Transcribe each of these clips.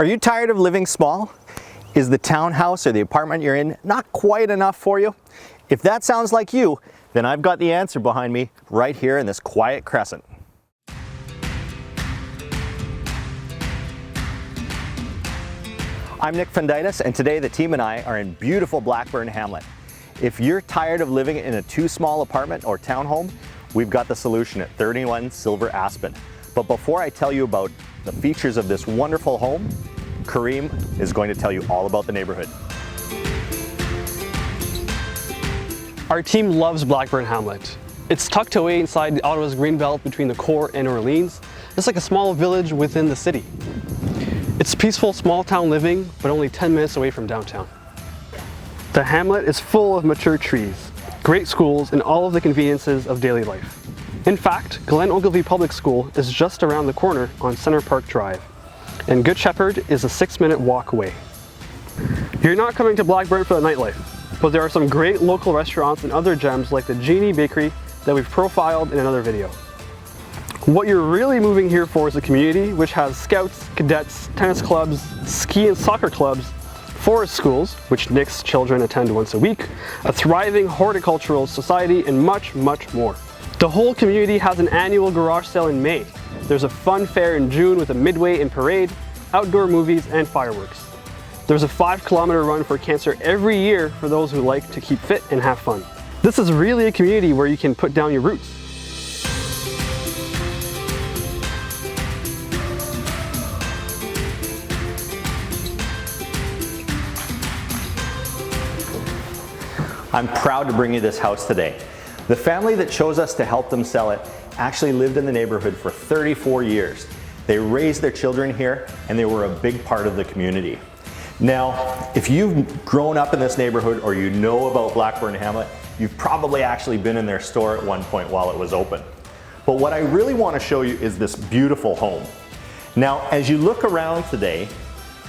Are you tired of living small? Is the townhouse or the apartment you're in not quite enough for you? If that sounds like you, then I've got the answer behind me right here in this quiet crescent. I'm Nick Fundytus, and today the team and I are in beautiful Blackburn Hamlet. If you're tired of living in a too small apartment or townhome, we've got the solution at 31 Silver Aspen. But before I tell you about the features of this wonderful home, Kareem is going to tell you all about the neighborhood. Our team loves Blackburn Hamlet. It's tucked away inside the Ottawa's greenbelt between the core and Orleans. It's like a small village within the city. It's peaceful small town living, but only 10 minutes away from downtown. The hamlet is full of mature trees, great schools, and all of the conveniences of daily life. In fact, Glen Ogilvie Public School is just around the corner on Center Park Drive, and Good Shepherd is a 6-minute walk away. You're not coming to Blackburn for the nightlife, but there are some great local restaurants and other gems like the Genie Bakery that we've profiled in another video. What you're really moving here for is a community which has scouts, cadets, tennis clubs, ski and soccer clubs, forest schools, which Nick's children attend once a week, a thriving horticultural society, and much, much more. The whole community has an annual garage sale in May. There's a fun fair in June with a midway and parade, outdoor movies, and fireworks. There's a 5-kilometer run for cancer every year for those who like to keep fit and have fun. This is really a community where you can put down your roots. I'm proud to bring you this house today. The family that chose us to help them sell it actually lived in the neighborhood for 34 years. They raised their children here, and they were a big part of the community. Now, if you've grown up in this neighborhood or you know about Blackburn Hamlet, you've probably actually been in their store at one point while it was open. But what I really want to show you is this beautiful home. Now, as you look around today,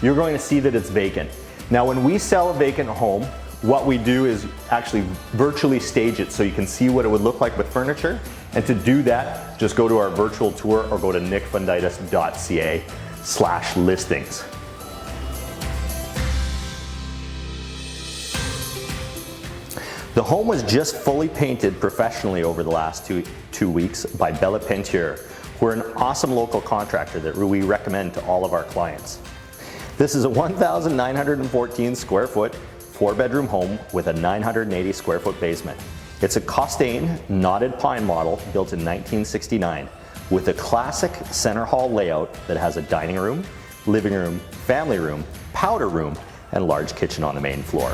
you're going to see that it's vacant. Now, when we sell a vacant home, what we do is actually virtually stage it so you can see what it would look like with furniture. And to do that, just go to our virtual tour or go to nickfundytus.ca/listings. The home was just fully painted professionally over the last two weeks by Bella Peinture, who are an awesome local contractor that we recommend to all of our clients. This is a 1,914 square foot 4-bedroom home with a 980 square foot basement. It's a Costain knotted pine model built in 1969 with a classic center hall layout that has a dining room, living room, family room, powder room, and large kitchen on the main floor.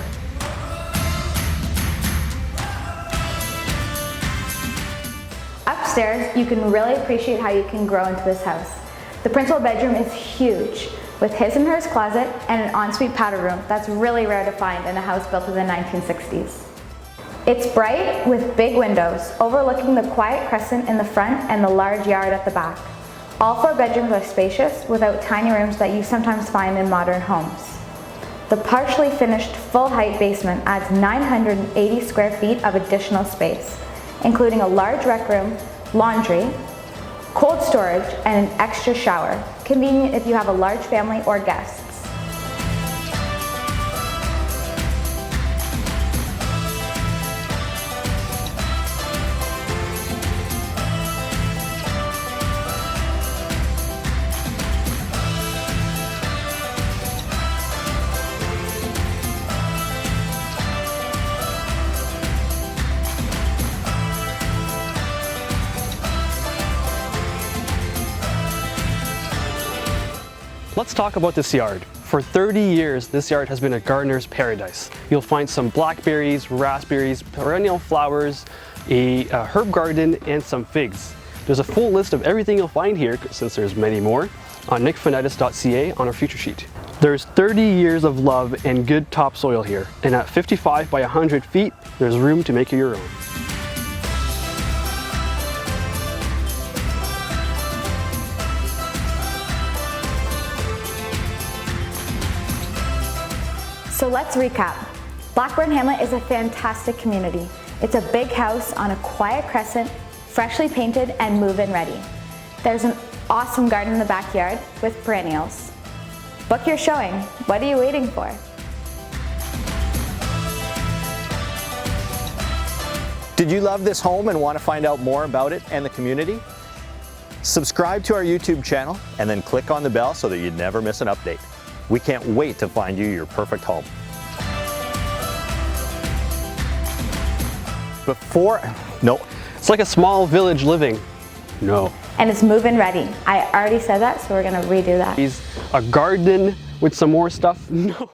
Upstairs, you can really appreciate how you can grow into this house. The principal bedroom is huge, with his and hers closet and an ensuite powder room that's really rare to find in a house built in the 1960s. It's bright with big windows overlooking the quiet crescent in the front and the large yard at the back. All 4 bedrooms are spacious without tiny rooms that you sometimes find in modern homes. The partially finished full-height basement adds 980 square feet of additional space, including a large rec room, laundry, cold storage, and an extra shower, convenient if you have a large family or guests. Let's talk about this yard. For 30 years, this yard has been a gardener's paradise. You'll find some blackberries, raspberries, perennial flowers, a herb garden, and some figs. There's a full list of everything you'll find here, since there's many more, on nickfundytus.ca on our future sheet. There's 30 years of love and good topsoil here, and at 55 by 100 feet, there's room to make it your own. So let's recap. Blackburn Hamlet is a fantastic community. It's a big house on a quiet crescent, freshly painted and move-in ready. There's an awesome garden in the backyard with perennials. Book your showing. What are you waiting for? Did you love this home and want to find out more about it and the community? Subscribe to our YouTube channel and then click on the bell so that you never miss an update. We can't wait to find you your perfect home. It's like a small village living. No. And it's move-in ready. I already said that, so we're gonna redo that. A garden with some more stuff. No.